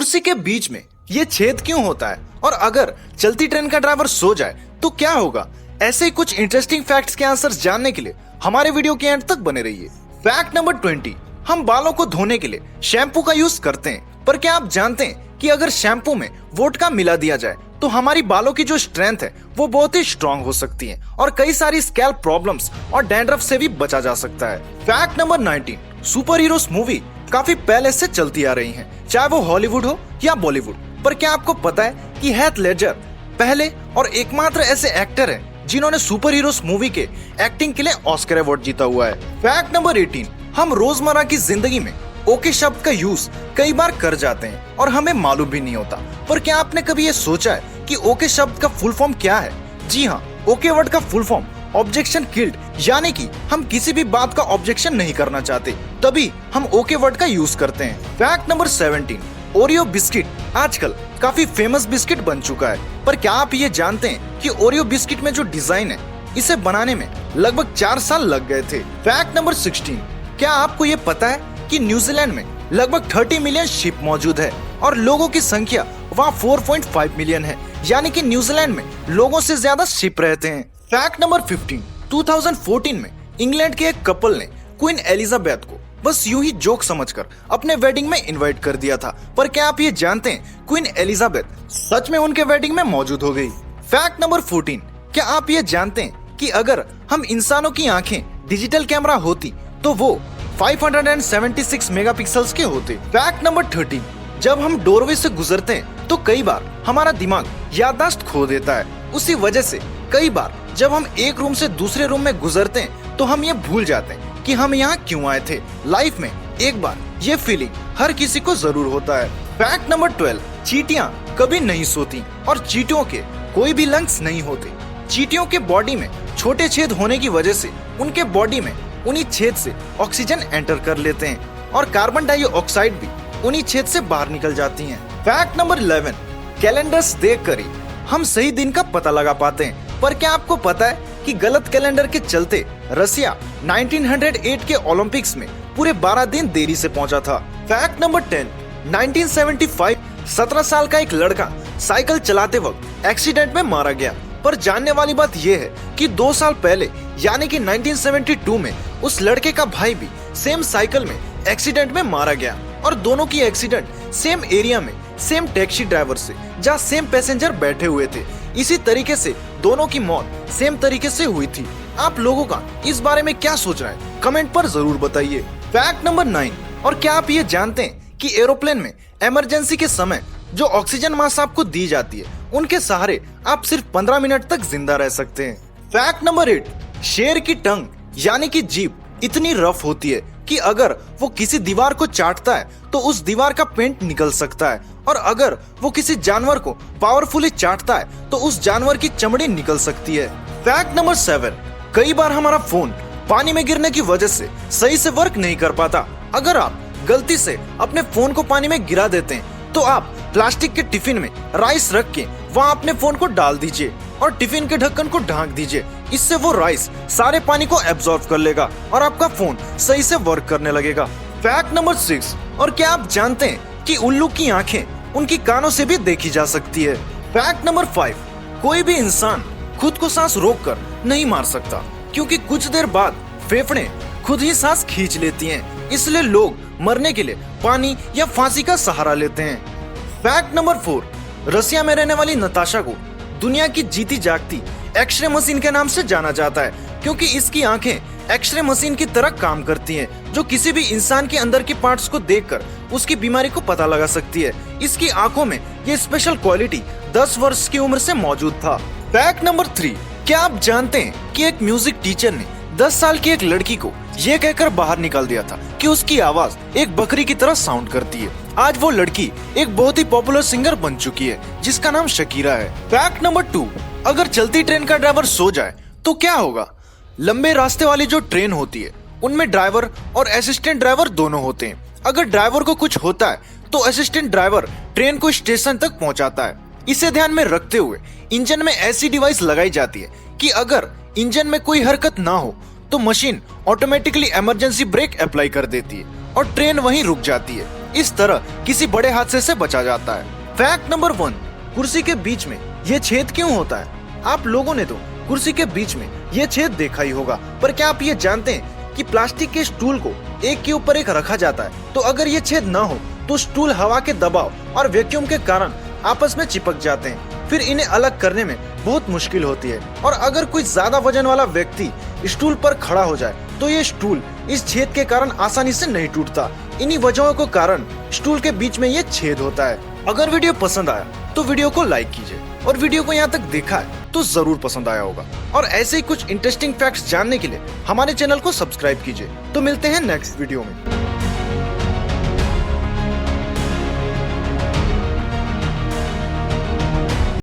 कुर्सी के बीच में ये छेद क्यों होता है और अगर चलती ट्रेन का ड्राइवर सो जाए तो क्या होगा? ऐसे ही कुछ इंटरेस्टिंग फैक्ट्स के आंसर्स जानने के लिए हमारे वीडियो के एंड तक बने रहिए। फैक्ट नंबर 20, हम बालों को धोने के लिए शैम्पू का यूज करते हैं, पर क्या आप जानते हैं कि अगर शैम्पू में वोडका मिला दिया जाए तो हमारी बालों की जो स्ट्रेंथ है वो बहुत ही स्ट्रॉन्ग हो सकती है और कई सारी स्कैल्प प्रॉब्लम्स और डैंड्रफ से भी बचा जा सकता है। Fact number 19, super heroes movie काफी पहले से चलती आ रही हैं, चाहे वो हॉलीवुड हो या बॉलीवुड। पर क्या आपको पता है कि हीथ लेडजर पहले और एकमात्र ऐसे एक्टर हैं जिन्होंने सुपर हीरोज मूवी के एक्टिंग के लिए ऑस्कर अवार्ड जीता हुआ है। फैक्ट नंबर 18, हम रोजमर्रा की जिंदगी में ओके शब्द का यूज कई बार कर जाते हैं और हमें मालूम भी नहीं होता। पर क्या आपने कभी ये सोचा है कि ओके शब्द का फुल फॉर्म क्या है? जी हाँ, ओके वर्ड का फुल फॉर्म ऑब्जेक्शन किल्ड, यानी कि हम किसी भी बात का ऑब्जेक्शन नहीं करना चाहते तभी हम ओके वर्ड का यूज करते हैं। फैक्ट नंबर 17, ओरियो बिस्किट आजकल काफी फेमस बिस्किट बन चुका है, पर क्या आप ये जानते हैं कि ओरियो बिस्किट में जो डिजाइन है इसे बनाने में लगभग 4 साल लग गए थे। फैक्ट नंबर 16, क्या आपको ये पता है कि न्यूजीलैंड में लगभग 30 मिलियन शिप मौजूद है और लोगों की संख्या वहाँ 4.5 मिलियन है, यानी कि न्यूजीलैंड में लोगों से ज्यादा शिप रहते हैं। फैक्ट नंबर 15, 2014 में इंग्लैंड के एक कपल ने क्वीन एलिजाबेथ को बस यूं ही जोक समझकर अपने वेडिंग में इनवाइट कर दिया था, पर क्या आप ये जानते हैं क्वीन एलिजाबेथ सच में उनके वेडिंग में मौजूद हो गई। फैक्ट नंबर 14, क्या आप ये जानते हैं कि अगर हम इंसानों की आंखें डिजिटल कैमरा होती तो वो 576 मेगापिक्सल्स के होते। फैक्ट नंबर 13, जब हम डोरवे से गुजरते हैं तो कई बार हमारा दिमाग याददाश्त खो देता है, उसी वजह से कई बार जब हम एक रूम से दूसरे रूम में गुजरते हैं तो हम ये भूल जाते हैं कि हम यहाँ क्यों आए थे। लाइफ में एक बार ये फीलिंग हर किसी को जरूर होता है। फैक्ट नंबर 12, चींटियां कभी नहीं सोती और चींटियों के कोई भी लंग्स नहीं होते। चींटियों के बॉडी में छोटे छेद होने की वजह से उनके बॉडी में उन्हीं छेद से ऑक्सीजन एंटर कर लेते हैं और कार्बन डाइऑक्साइड भी उन्हीं छेद से बाहर निकल जाती हैं। फैक्ट नंबर 11, कैलेंडर्स देखकर ही हम सही दिन का पता लगा पाते हैं, पर क्या आपको पता है कि गलत कैलेंडर के चलते रसिया 1908 के ओलंपिक्स में पूरे 12 दिन देरी से पहुंचा था। फैक्ट नंबर 10, 1975 17 साल का एक लड़का साइकिल चलाते वक्त एक्सीडेंट में मारा गया, पर जानने वाली बात यह है कि 2 साल पहले यानी कि 1972 में उस लड़के का भाई भी सेम साइकिल में एक्सीडेंट में मारा गया और दोनों की एक्सीडेंट सेम एरिया में सेम टैक्सी ड्राइवर से जहाँ सेम पैसेंजर बैठे हुए थे। इसी तरीके से दोनों की मौत सेम तरीके से हुई थी। आप लोगों का इस बारे में क्या सोच रहा है? कमेंट पर जरूर बताइए। फैक्ट नंबर 9, और क्या आप ये जानते हैं कि एरोप्लेन में इमरजेंसी के समय जो ऑक्सीजन मास्क आपको दी जाती है उनके सहारे आप सिर्फ 15 मिनट तक जिंदा रह सकते हैं। फैक्ट नंबर 8, शेर की टंग यानी कि जीभ इतनी रफ होती है कि अगर वो किसी दीवार को चाटता है तो उस दीवार का पेंट निकल सकता है, और अगर वो किसी जानवर को पावरफुली चाटता है तो उस जानवर की चमड़ी निकल सकती है। फैक्ट नंबर 7, कई बार हमारा फोन पानी में गिरने की वजह से सही से वर्क नहीं कर पाता। अगर आप गलती से अपने फोन को पानी में गिरा देते हैं तो आप प्लास्टिक के टिफिन में राइस रख के वहाँ अपने फोन को डाल दीजिए और टिफिन के ढक्कन को ढांक दीजिए। इससे वो राइस सारे पानी को एब्जॉर्ब कर लेगा और आपका फोन सही से वर्क करने लगेगा। फैक्ट नंबर 6, और क्या आप जानते हैं कि उल्लू की आंखें उनकी कानों से भी देखी जा सकती है। फैक्ट नंबर 5, कोई भी इंसान खुद को सांस रोक कर नहीं मार सकता क्योंकि कुछ देर बाद फेफड़े खुद ही सांस खींच लेती हैं, इसलिए लोग मरने के लिए पानी या फांसी का सहारा लेते हैं। फैक्ट नंबर 4, रसिया में रहने वाली नताशा को दुनिया की जीती जागती एक्सरे मशीन के नाम से जाना जाता है क्योंकि इसकी आंखें एक्सरे मशीन की तरह काम करती हैं, जो किसी भी इंसान के अंदर के पार्ट्स को देखकर उसकी बीमारी को पता लगा सकती है। इसकी आंखों में ये स्पेशल क्वालिटी 10 वर्ष की उम्र से मौजूद था। फैक्ट नंबर 3, क्या आप जानते हैं कि एक म्यूजिक टीचर ने 10 साल की एक लड़की को ये कहकर बाहर निकाल दिया था कि उसकी आवाज एक बकरी की तरह साउंड करती है। आज वो लड़की एक बहुत ही पॉपुलर सिंगर बन चुकी है जिसका नाम शकीरा है। फैक्ट नंबर 2, अगर चलती ट्रेन का ड्राइवर सो जाए तो क्या होगा? लंबे रास्ते वाली जो ट्रेन होती है उनमें ड्राइवर और असिस्टेंट ड्राइवर दोनों होते हैं। अगर ड्राइवर को कुछ होता है तो असिस्टेंट ड्राइवर ट्रेन को स्टेशन तक पहुंचाता है। इसे ध्यान में रखते हुए इंजन में ऐसी डिवाइस लगाई जाती है कि अगर इंजन में कोई हरकत ना हो तो machine automatically emergency brake apply कर देती है और ट्रेन वहीं रुक जाती है। इस तरह किसी बड़े हादसे से बचा जाता है। फैक्ट नंबर 1, कुर्सी के बीच में ये छेद क्यों होता है? आप लोगों ने तो कुर्सी के बीच में ये छेद देखा ही होगा, पर क्या आप ये जानते हैं कि प्लास्टिक के स्टूल को एक के ऊपर एक रखा जाता है, तो अगर ये छेद न हो तो स्टूल हवा के दबाव और वैक्यूम के कारण आपस में चिपक जाते हैं, फिर इन्हें अलग करने में बहुत मुश्किल होती है। और अगर कोई ज्यादा वजन वाला व्यक्ति स्टूल पर खड़ा हो जाए तो ये स्टूल इस छेद के कारण आसानी से नहीं टूटता। इन्हीं वजहों के कारण स्टूल के बीच में ये छेद होता है। अगर वीडियो पसंद आया तो वीडियो को लाइक कीजिए, और वीडियो को यहाँ तक देखा है तो जरूर पसंद आया होगा। और ऐसे ही कुछ इंटरेस्टिंग फैक्ट्स जानने के लिए हमारे चैनल को सब्सक्राइब कीजिए। तो मिलते हैं नेक्स्ट वीडियो में।